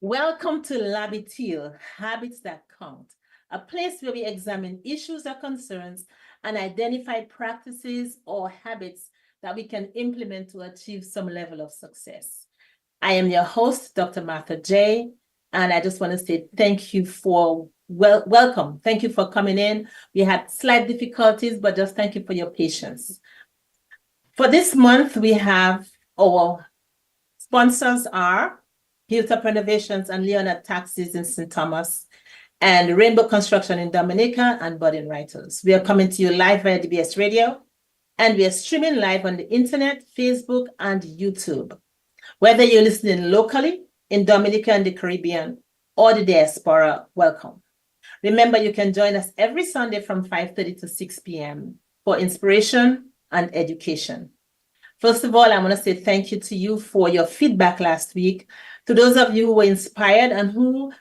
Welcome to Labitil, Habits That Count, a place where we examine issues or concerns and identify practices or habits that we can implement to achieve some level of success. I am your host, Dr. Martha J., and I just want to say thank you for welcome. Thank you for coming in. We had slight difficulties, but just thank you for your patience. For this month, we have our sponsors are Hilltop Renovations and Leonard Taxis in St. Thomas, and Rainbow Construction in Dominica, and Budding Writers. We are coming to you live via DBS Radio, and we are streaming live on the internet, Facebook, and YouTube. Whether you're listening locally in Dominica and the Caribbean or the diaspora, welcome. Remember, you can join us every Sunday from 5:30 to 6 p.m. for inspiration and education. First of all, I want to say thank you to you for your feedback last week. To those of you who were inspired and who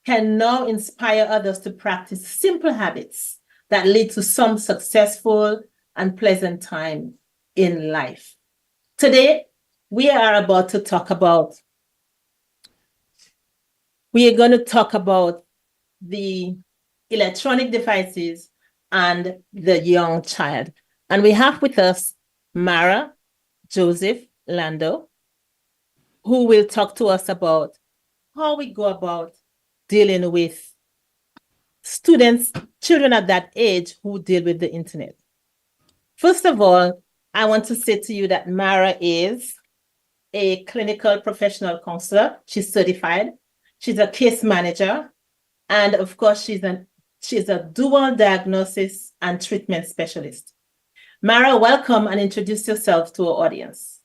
can now inspire others to practice simple habits that lead to some successful and pleasant time in life. Today, we are going to talk about the electronic devices and the young child. And we have with us Marah, Joseph, Lando, who will talk to us about how we go about dealing with students, children at that age who deal with the internet. First of all, I want to say to you that Marah is a clinical professional counselor. She's certified. She's a case manager. And of course, she's a dual diagnosis and treatment specialist. Marah, welcome and introduce yourself to our audience.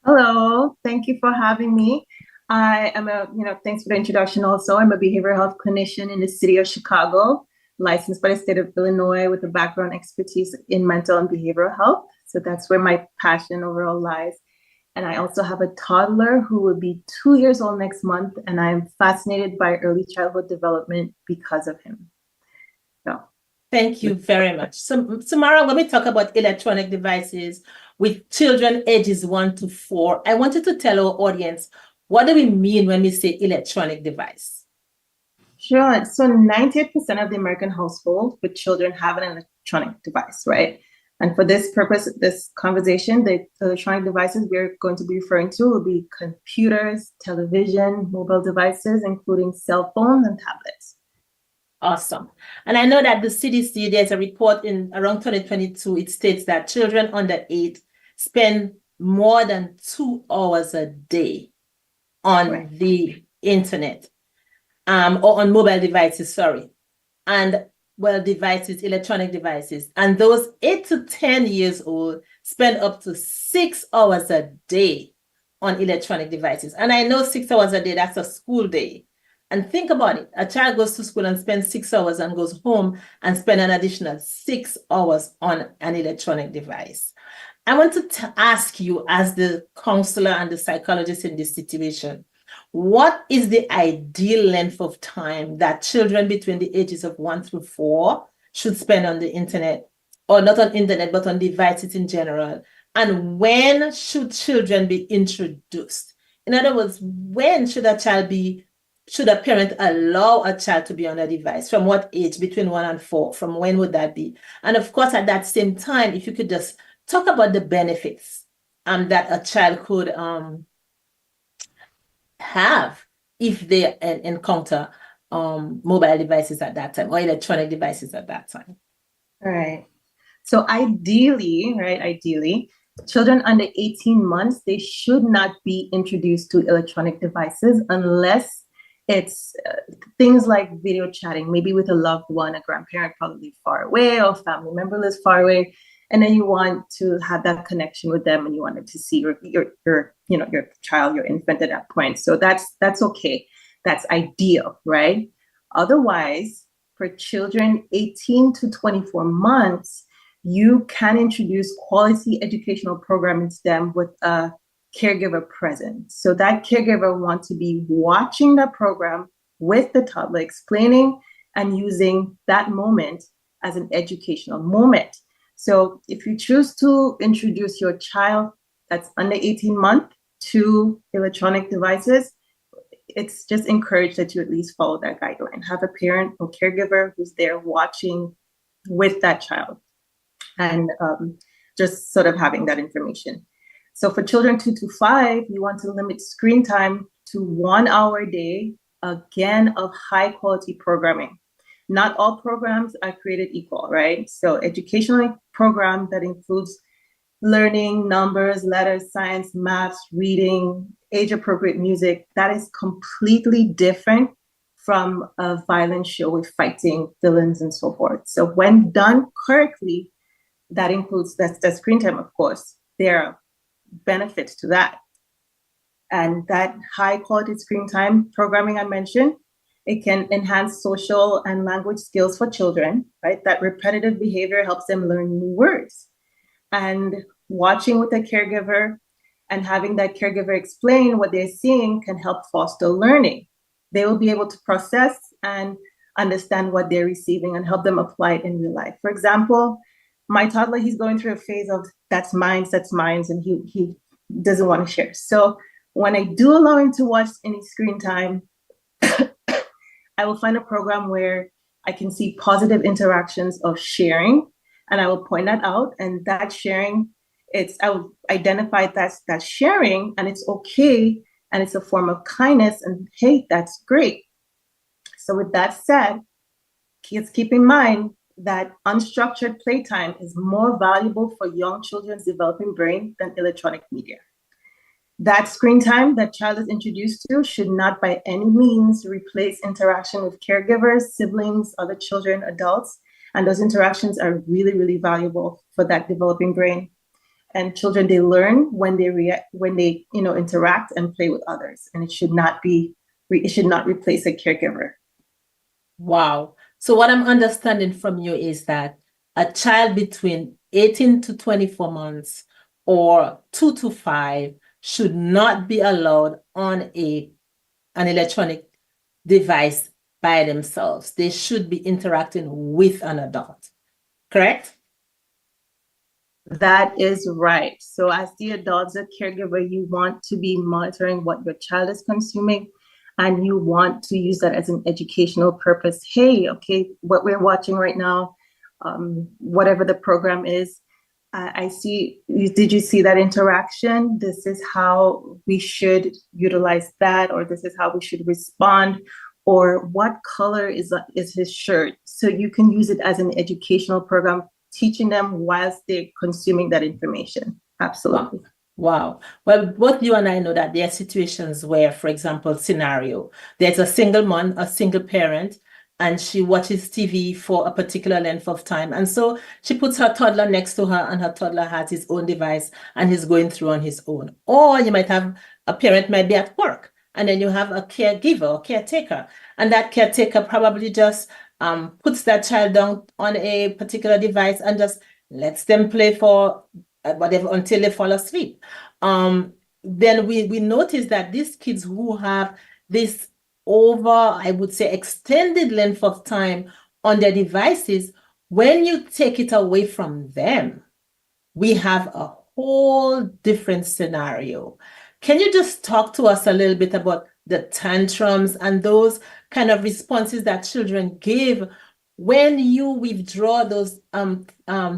Hello, thank you for having me. I am thanks for the introduction also. I'm a behavioral health clinician in the city of Chicago, licensed by the state of Illinois with a background expertise in mental and behavioral health. So that's where my passion overall lies. And I also have a toddler who will be 2 years old next month, and I'm fascinated by early childhood development because of him. So. Thank you very much. So Marah, when we talk about electronic devices with children ages 1 to 4, I wanted to tell our audience, what do we mean when we say electronic device? Sure. So 98% of the American households with children have an electronic device, right? And for this purpose, this conversation, the electronic devices we're going to be referring to will be computers, television, mobile devices, including cell phones and tablets. Awesome. And I know that the CDC, there's a report in around 2022, it states that children under 8 spend more than 2 hours a day on the internet, or on mobile devices, sorry. And electronic devices. And those 8 to 10 years old spend up to 6 hours a day on electronic devices. And I know 6 hours a day, that's a school day. And think about it. A child goes to school and spends 6 hours and goes home and spend an additional 6 hours on an electronic device. I want to ask you, as the counselor and the psychologist in this situation, what is the ideal length of time that children between the ages of 1 through 4 should spend on the internet, or not on internet, but on devices in general? And when should children be introduced? In other words, when should a parent allow a child to be on a device? From what age? Between 1 and 4? From when would that be? And of course, at that same time, if you could just talk about the benefits that a child could have if they encounter mobile devices at that time, or electronic devices at that time. All right. So ideally, children under 18 months, they should not be introduced to electronic devices unless it's things like video chatting, maybe with a loved one, a grandparent probably far away, or family member lives far away, and then you want to have that connection with them, and you wanted to see your child, your infant at that point. So that's okay. That's ideal, right? Otherwise, for children 18 to 24 months, you can introduce quality educational programming to them with a caregiver present. So that caregiver wants to be watching the program with the toddler, explaining and using that moment as an educational moment. So if you choose to introduce your child that's under 18 months to electronic devices, it's just encouraged that you at least follow that guideline. Have a parent or caregiver who's there watching with that child, and just sort of having that information. So for children 2 to 5, you want to limit screen time to 1 hour a day, again, of high quality programming. Not all programs are created equal, right? So educational program that includes learning, numbers, letters, science, maths, reading, age-appropriate music, that is completely different from a violent show with fighting, villains, and so forth. So when done correctly, that includes the screen time, of course. There are benefits to that. And that high quality screen time programming I mentioned, it can enhance social and language skills for children, right? That repetitive behavior helps them learn new words. And watching with a caregiver and having that caregiver explain what they're seeing can help foster learning. They will be able to process and understand what they're receiving and help them apply it in real life. For example, my toddler, he's going through a phase of that's mine, and he doesn't want to share. So when I do allow him to watch any screen time, I will find a program where I can see positive interactions of sharing, and I will point that out. And that sharing, I will identify that's sharing, and it's okay, and it's a form of kindness, and hey, that's great. So with that said, kids keep in mind that unstructured playtime is more valuable for young children's developing brain than electronic media. That screen time that child is introduced to should not by any means replace interaction with caregivers, siblings, other children, adults. And those interactions are really, really valuable for that developing brain. And children, they learn when they interact and play with others. And it should not replace a caregiver. Wow. So what I'm understanding from you is that a child between 18 to 24 months or 2 to 5 should not be allowed on an electronic device by themselves. They should be interacting with an adult, correct? That is right. So as the adult, the caregiver, you want to be monitoring what your child is consuming, and you want to use that as an educational purpose. Hey, okay, what we're watching right now, whatever the program is, I see, did you see that interaction? This is how we should utilize that, or this is how we should respond, or what color is his shirt? So you can use it as an educational program, teaching them whilst they're consuming that information. Absolutely. Wow. Well, both you and I know that there are situations where, for example, scenario, there's a single mom, a single parent, and she watches TV for a particular length of time. And so she puts her toddler next to her, and her toddler has his own device and he's going through on his own. Or you might have a parent might be at work, and then you have a caregiver or caretaker, and that caretaker probably just puts that child down on a particular device and just lets them play for whatever until they fall asleep. Then we notice that these kids who have this over, I would say, extended length of time on their devices, when you take it away from them, we have a whole different scenario. Can you just talk to us a little bit about the tantrums and those kind of responses that children give when you withdraw those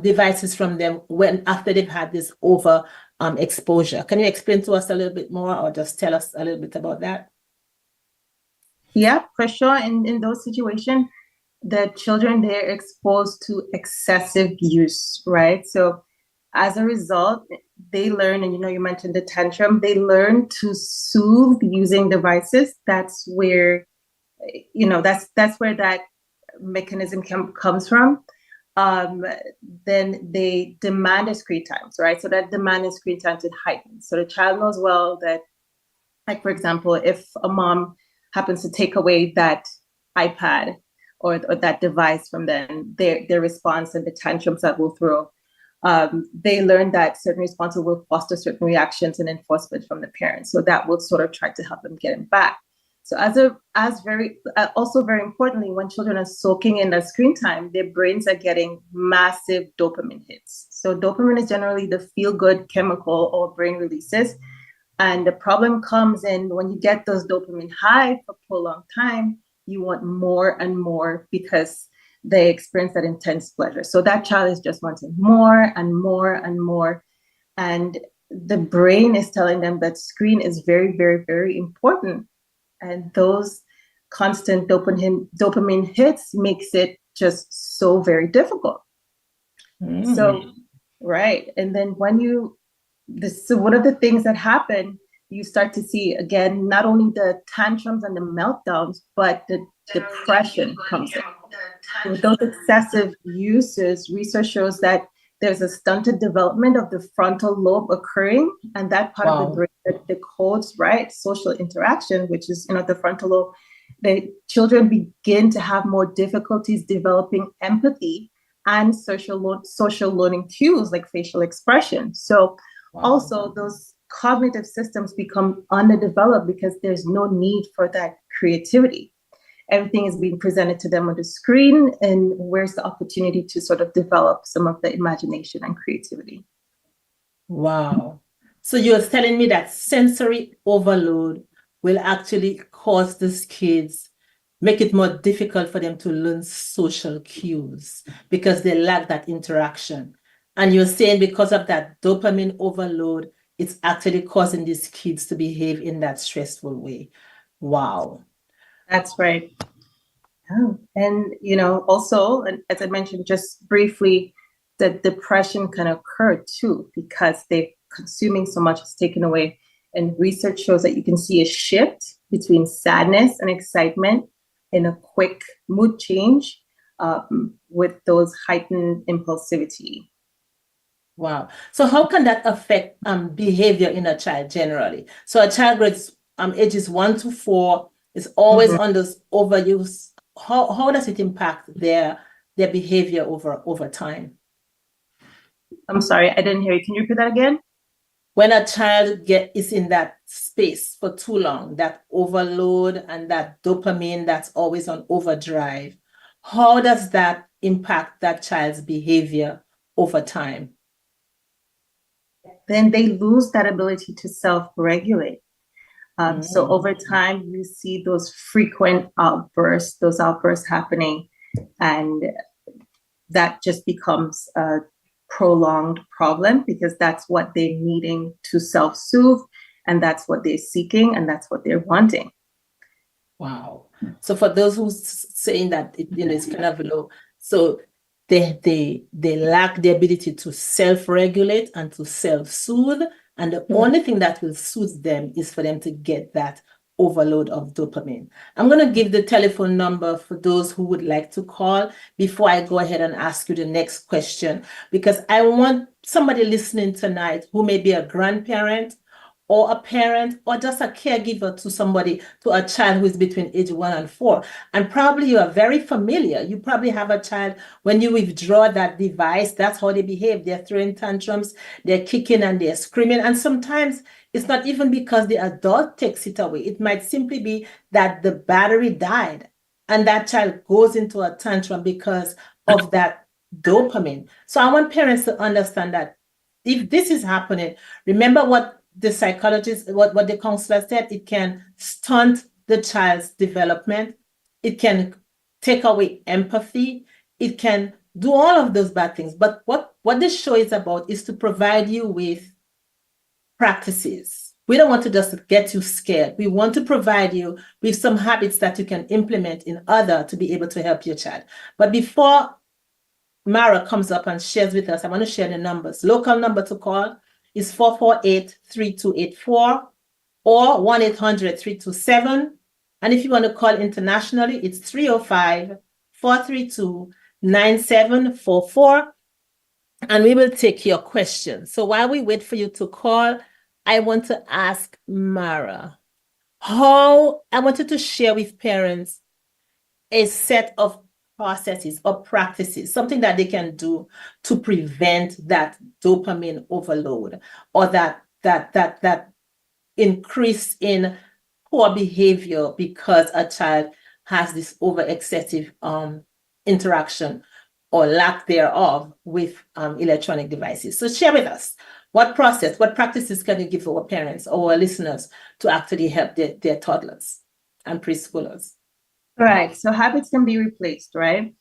devices from them after they've had this over exposure? Can you explain to us a little bit more, or just tell us a little bit about that? Yeah, for sure. In those situations, the children, they're exposed to excessive use, right? So as a result, they learn, and you mentioned the tantrum, they learn to soothe using devices. That's where, that's where that mechanism comes from. Then they demand a screen time, right? So that demand of screen time is heightened. So the child knows well that, like, for example, if a mom happens to take away that iPad or that device from them, their response and the tantrums that will throw, they learn that certain responses will foster certain reactions and enforcement from the parents. So that will sort of try to help them get it back. So also very importantly, when children are soaking in that screen time, their brains are getting massive dopamine hits. So dopamine is generally the feel-good chemical or brain releases. And the problem comes in when you get those dopamine high for prolonged time, you want more and more because they experience that intense pleasure. So that child is just wanting more and more and more. And the brain is telling them that screen is very, very, very important. And those constant dopamine hits makes it just so very difficult. So, right. And then so one of the things that happen, you start to see again, not only the tantrums and the meltdowns, but the depression comes in. With those excessive uses, research shows that there's a stunted development of the frontal lobe occurring, and that part of the brain that decodes, right, social interaction, which is, the frontal lobe. The children begin to have more difficulties developing empathy and social learning cues like facial expression. So also those cognitive systems become underdeveloped because there's no need for that creativity. Everything is being presented to them on the screen, and where's the opportunity to sort of develop some of the imagination and creativity? Wow. So you're telling me that sensory overload will actually cause these kids, make it more difficult for them to learn social cues because they lack that interaction. And you're saying because of that dopamine overload, it's actually causing these kids to behave in that stressful way. Wow. That's right. Oh, and also, and as I mentioned just briefly, the depression can occur too because they're consuming so much, it's taken away. And research shows that you can see a shift between sadness and excitement in a quick mood change with those heightened impulsivity. Wow. So how can that affect behavior in a child generally? So a child grades ages 1 to 4 is always on this overuse. How does it impact their behavior over time? I'm sorry, I didn't hear you. Can you repeat that again? When a child is in that space for too long, that overload and that dopamine that's always on overdrive, how does that impact that child's behavior over time? Then they lose that ability to self-regulate. So over time, you see those frequent outbursts, those outbursts happening, and that just becomes a prolonged problem because that's what they're needing to self-soothe, and that's what they're seeking, and that's what they're wanting. Wow. So for those who's saying that it's kind of low, so they lack the ability to self-regulate and to self-soothe, and the only thing that will soothe them is for them to get that overload of dopamine. I'm going to give the telephone number for those who would like to call before I go ahead and ask you the next question, because I want somebody listening tonight who may be a grandparent or a parent or just a caregiver to somebody, to a child who is between age 1 and 4. And probably you are very familiar. You probably have a child, when you withdraw that device, that's how they behave. They're throwing tantrums, they're kicking and they're screaming. And sometimes it's not even because the adult takes it away. It might simply be that the battery died and that child goes into a tantrum because of that dopamine. So I want parents to understand that if this is happening, remember what the psychologist, what the counselor said, it can stunt the child's development. It can take away empathy. It can do all of those bad things. But what this show is about is to provide you with practices. We don't want to just get you scared. We want to provide you with some habits that you can implement in order to be able to help your child. But before Marah comes up and shares with us, I want to share the numbers. Local number to call is 448-3284 or 1-800-327. And if you want to call internationally, it's 305-432-9744. And we will take your questions. So while we wait for you to call, I want to ask Marah, I wanted to share with parents a set of processes or practices, something that they can do to prevent that dopamine overload or that increase in poor behavior because a child has this over excessive interaction or lack thereof with electronic devices. So share with us what practices can you give our parents or our listeners to actually help their toddlers and preschoolers? Right. So habits can be replaced, right?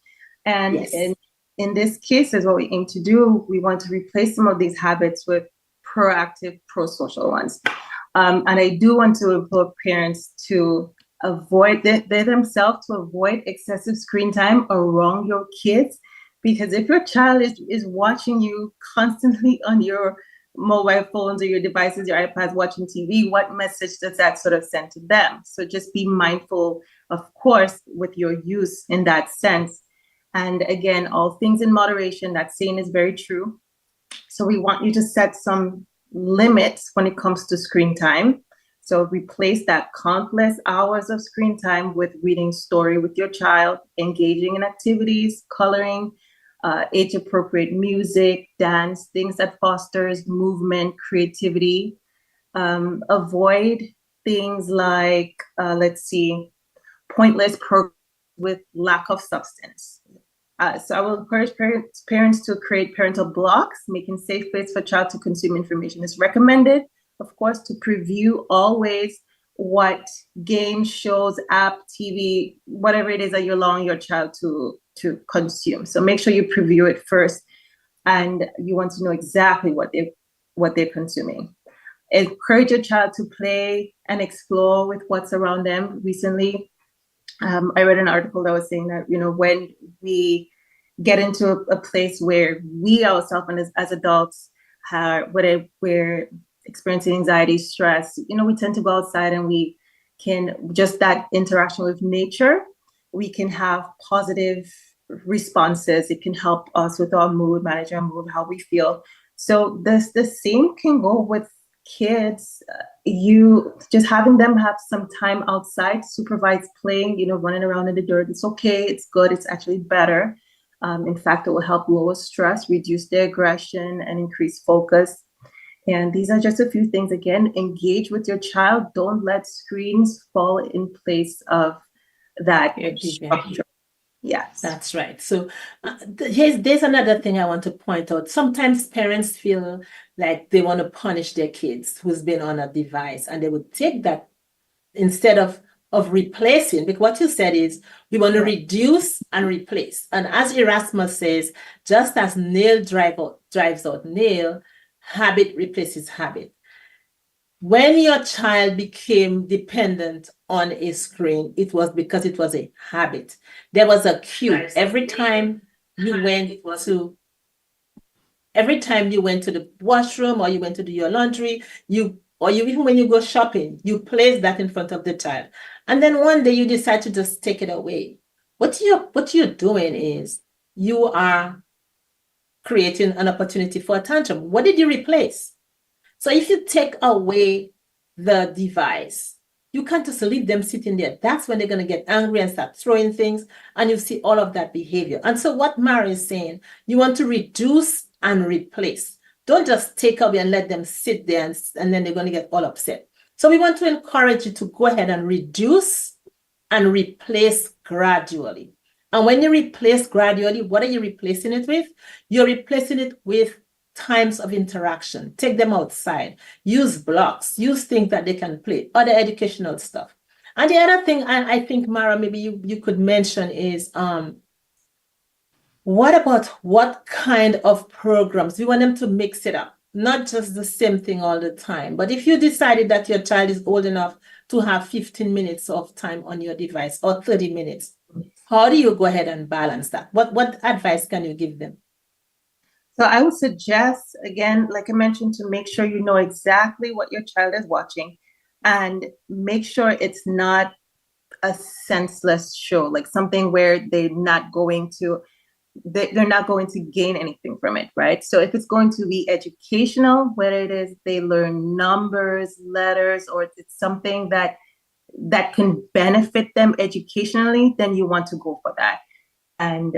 And Yes. in this case, is what we aim to do. We want to replace some of these habits with proactive, pro-social ones. And I do want to implore parents to avoid they themselves to avoid excessive screen time around your kids, because if your child is watching you constantly on your mobile phones or your devices, your iPads, watching TV, what message does that sort of send to them? So just be mindful, of course, with your use in that sense. And again, all things in moderation, that saying is very true. So we want you to set some limits when it comes to screen time. So replace that countless hours of screen time with reading story with your child, engaging in activities, coloring, age-appropriate music, dance, things that fosters movement, creativity. Avoid things like, let's see, pointless programs with lack of substance. So I will encourage parents to create parental blocks. Making safe place for child to consume information is recommended. Of course, to preview always what games, shows, app, TV, whatever it is that you're allowing your child to consume. So make sure you preview it first, and you want to know exactly what they're consuming. Encourage your child to play and explore with what's around them. Recently, I read an article that was saying that, when we get into a place where we ourselves and as adults we're experiencing anxiety, stress, we tend to go outside and we can just that interaction with nature, we can have positive responses. It can help us with our mood, manage our mood, how we feel. So the same can go with kids. You just having them have some time outside, supervised playing, running around in the dirt. It's okay. It's good. It's actually better. In fact, it will help lower stress, reduce their aggression, and increase focus. And these are just a few things. Again, engage with your child. Don't let screens fall in place of that structure. Yes. That's right. So there's another thing I want to point out. Sometimes parents feel like they want to punish their kids who's been on a device, and they would take that instead of replacing. Because what you said is we want to reduce and replace. And as Erasmus says, just as nail drives out nail, habit replaces habit. When your child became dependent on a screen, it was because it was a habit. There was a cue. Every time you went to the washroom or you went to do your laundry, or even when you go shopping, you place that in front of the child. And then one day you decide to just take it away. What you're doing is you are creating an opportunity for a tantrum. What did you replace? So if you take away the device, you can't just leave them sitting there. That's when they're going to get angry and start throwing things, and you see all of that behavior. And so what Marah is saying, you want to reduce and replace. Don't just take away and let them sit there and then they're going to get all upset. So we want to encourage you to go ahead and reduce and replace gradually. And when you replace gradually, what are you replacing it with? You're replacing it with times of interaction. Take them outside, use blocks, use things that they can play, other educational stuff. And the other thing I think, Marah, maybe you could mention is what kind of programs? We want them to mix it up, not just the same thing all the time. But if you decided that your child is old enough to have 15 minutes of time on your device or 30 minutes, how do you go ahead and balance that? What advice can you give them? So I would suggest, again, like I mentioned, to make sure you know exactly what your child is watching, and make sure it's not a senseless show, like something where they're not going to gain anything from it, right? So if it's going to be educational, whether it is they learn numbers, letters, or it's something that can benefit them educationally, then you want to go for that. And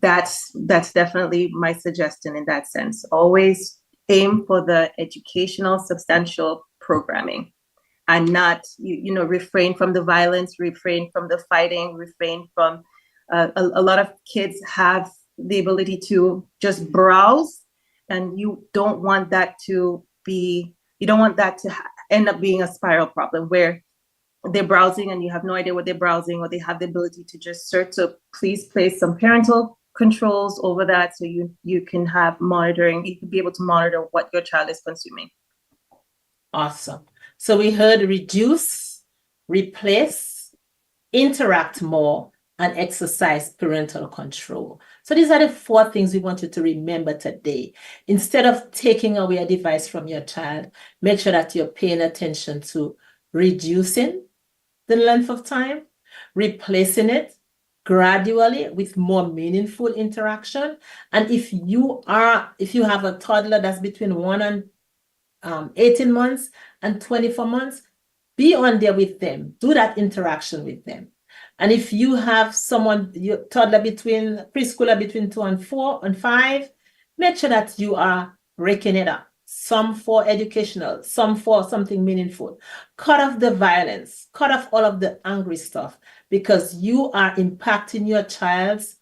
that's definitely my suggestion in that sense. Always aim for the educational, substantial programming. and not, refrain from the violence, refrain from the fighting, refrain from, a lot of kids have the ability to just browse, and you don't want that to end up being a spiral problem where they're browsing and you have no idea what they're browsing, or they have the ability to just search. So please place some parental controls over that, so you can have monitoring. You can be able to monitor what your child is consuming. Awesome. So we heard reduce, replace, interact more, and exercise parental control. So these are the 4 things we want you to remember today. Instead of taking away a device from your child, make sure that you're paying attention to reducing the length of time, replacing it gradually with more meaningful interaction. And if you have a toddler that's between 1 and 18 months and 24 months, be on there with them. Do that interaction with them. And if you have your toddler preschooler between 2 and 4 and 5, make sure that you are breaking it up. Some for educational, some for something meaningful. Cut off the violence, cut off all of the angry stuff, because you are impacting your child's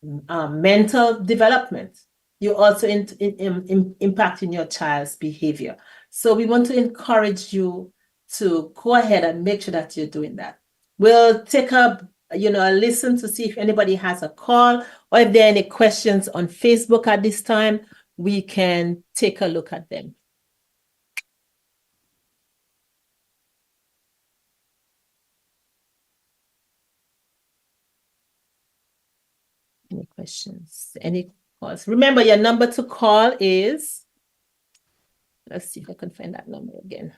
mental development. You're also impacting your child's behavior. So we want to encourage you to go ahead and make sure that you're doing that. We'll take a listen to see if anybody has a call, or if there are any questions on Facebook at this time, we can take a look at them. Any questions? Any calls? Remember, your number to call is, let's see if I can find that number again.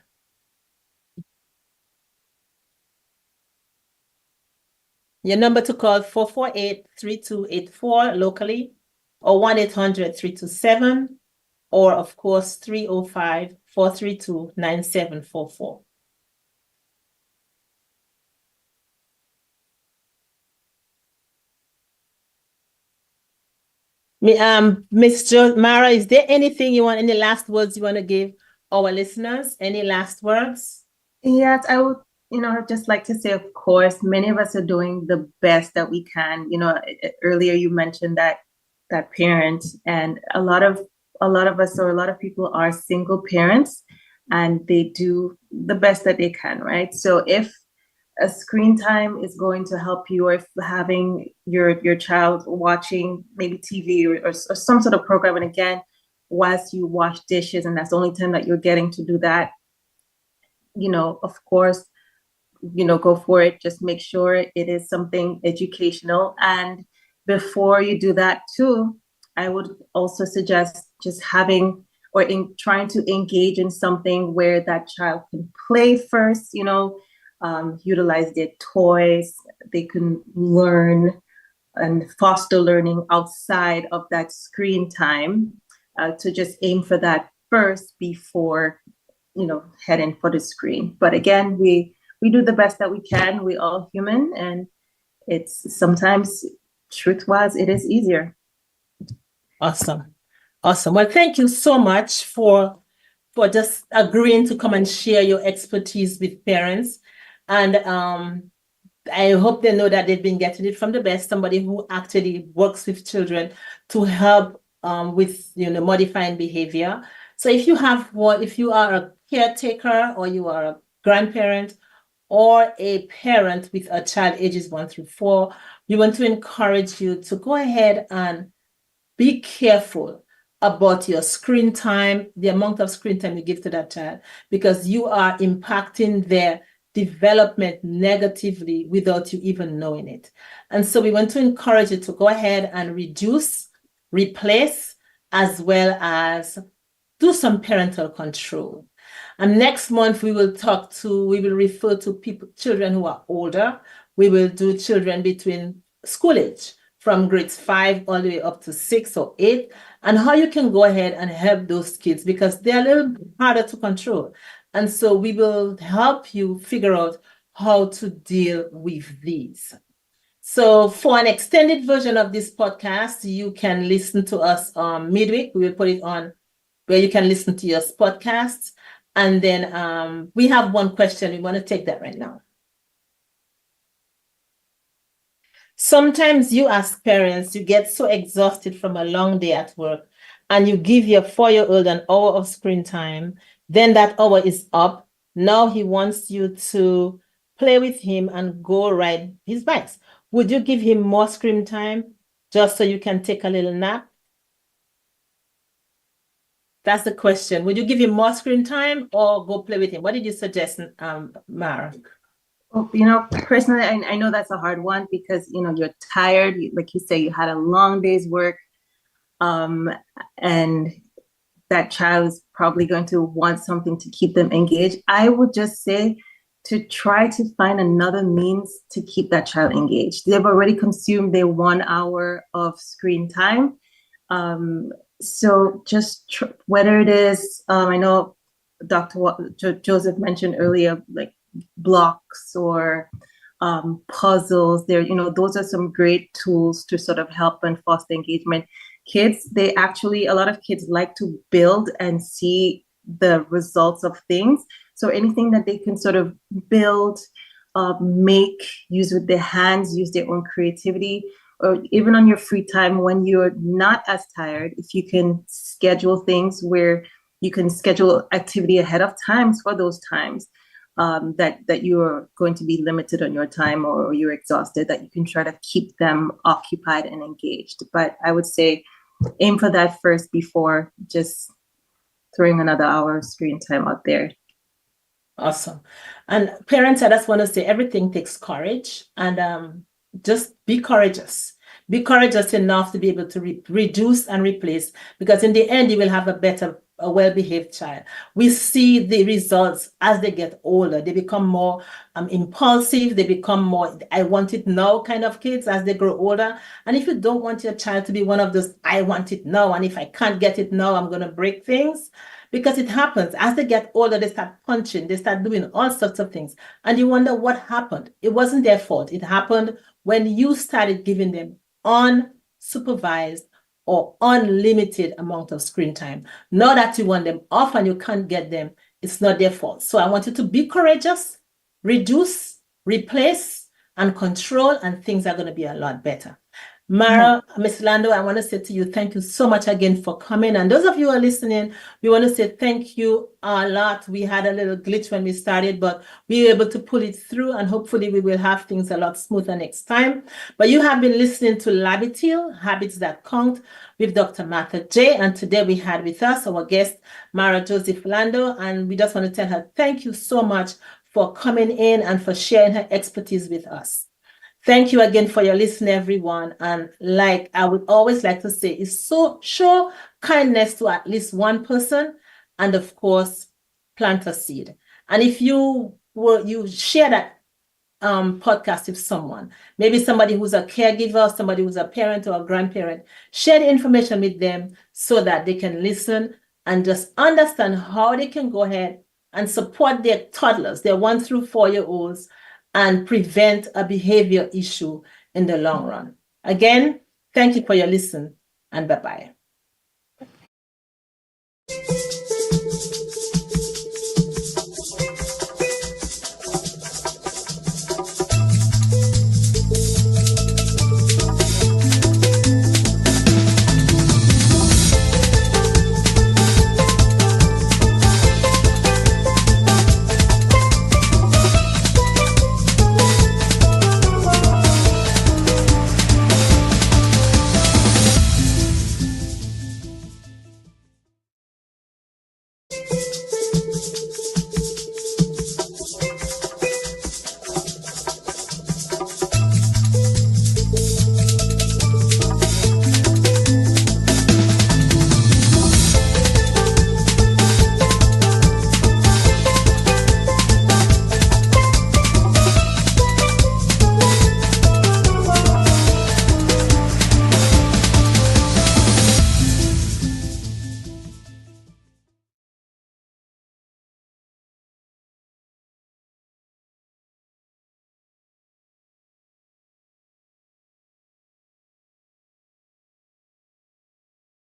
Your number to call 448-3284 locally, or 1-800-327, or of course 305-432-9744. Miss Marah, is there anything any last words you want to give our listeners? Any last words? Yes, I would, just like to say, of course, many of us are doing the best that we can. Earlier you mentioned that parent, and a lot of us, or a lot of people, are single parents, and they do the best that they can, right? So if a screen time is going to help you, or if having your child watching maybe TV or some sort of program, and again, whilst you wash dishes, and that's the only time that you're getting to do that, of course, go for it. Just make sure it is something educational. And before you do that too, I would also suggest just having, or trying to engage in something where that child can play first, utilize their toys. They can learn and foster learning outside of that screen time, to just aim for that first before, heading for the screen. But again, we do the best that we can. We're all human, and it's sometimes, truth-wise, it is easier. Awesome. Well, thank you so much for just agreeing to come and share your expertise with parents. And I hope they know that they've been getting it from the best, somebody who actually works with children to help with modifying behavior. So if you are a caretaker, or you are a grandparent, or a parent with a child ages 1 through 4, we want to encourage you to go ahead and be careful about your screen time, the amount of screen time you give to that child, because you are impacting their development negatively without you even knowing it. And so we want to encourage you to go ahead and reduce, replace, as well as do some parental control. And next month we will refer to children who are older. We will do children between school age, from grades 5 all the way up to 6 or 8, and how you can go ahead and help those kids, because they're a little harder to control. And so we will help you figure out how to deal with these. So for an extended version of this podcast, you can listen to us midweek. We will put it on where you can listen to your podcasts. And then we have one question. We want to take that right now. Sometimes you ask parents, you get so exhausted from a long day at work, and you give your 4-year-old an hour of screen time, then that hour is up. Now he wants you to play with him and go ride his bikes. Would you give him more screen time just so you can take a little nap? That's the question. Would you give him more screen time or go play with him? What did you suggest, Marah? Well, personally, I know that's a hard one because, you're tired. Like you say, you had a long day's work. And that child is probably going to want something to keep them engaged. I would just say to try to find another means to keep that child engaged. They've already consumed their 1 hour of screen time. So just whether it is, I know Dr. Joseph mentioned earlier, like blocks or puzzles. Those are some great tools to sort of help and foster engagement. Kids, a lot of kids like to build and see the results of things. So anything that they can sort of build, make, use with their hands, use their own creativity, or even on your free time when you're not as tired, if you can schedule things where you can schedule activity ahead of time for those times that you're going to be limited on your time or you're exhausted, that you can try to keep them occupied and engaged. But I would say aim for that first before just throwing another hour of screen time out there. Awesome. And parents, I just want to say everything takes courage, and just be courageous. Be courageous enough to be able to reduce and replace, because in the end, you will have a well-behaved child. We see the results as they get older. They become more impulsive. They become more, I want it now kind of kids as they grow older. And if you don't want your child to be one of those, I want it now, and if I can't get it now, I'm going to break things. Because it happens as they get older, they start punching, they start doing all sorts of things. And you wonder what happened. It wasn't their fault. It happened when you started giving them unsupervised or unlimited amount of screen time. Now that you want them off and you can't get them, it's not their fault. So I want you to be courageous, reduce, replace, and control, and things are going to be a lot better. Marah, Ms. Lando, I want to say to you, thank you so much again for coming. And those of you who are listening, we want to say thank you a lot. We had a little glitch when we started, but we were able to pull it through, and hopefully we will have things a lot smoother next time. But you have been listening to Labitil, Habits That Count, with Dr. Martha J. And today we had with us our guest, Marah Joseph Lando. And we just want to tell her thank you so much for coming in and for sharing her expertise with us. Thank you again for your listening, everyone. And like I would always like to say, is so show kindness to at least one person, and of course, plant a seed. And if you share that podcast with someone, maybe somebody who's a caregiver, somebody who's a parent or a grandparent, share the information with them so that they can listen and just understand how they can go ahead and support their toddlers, their 1 through 4-year-olds, and prevent a behavior issue in the long run. Again, thank you for your listen, and bye-bye.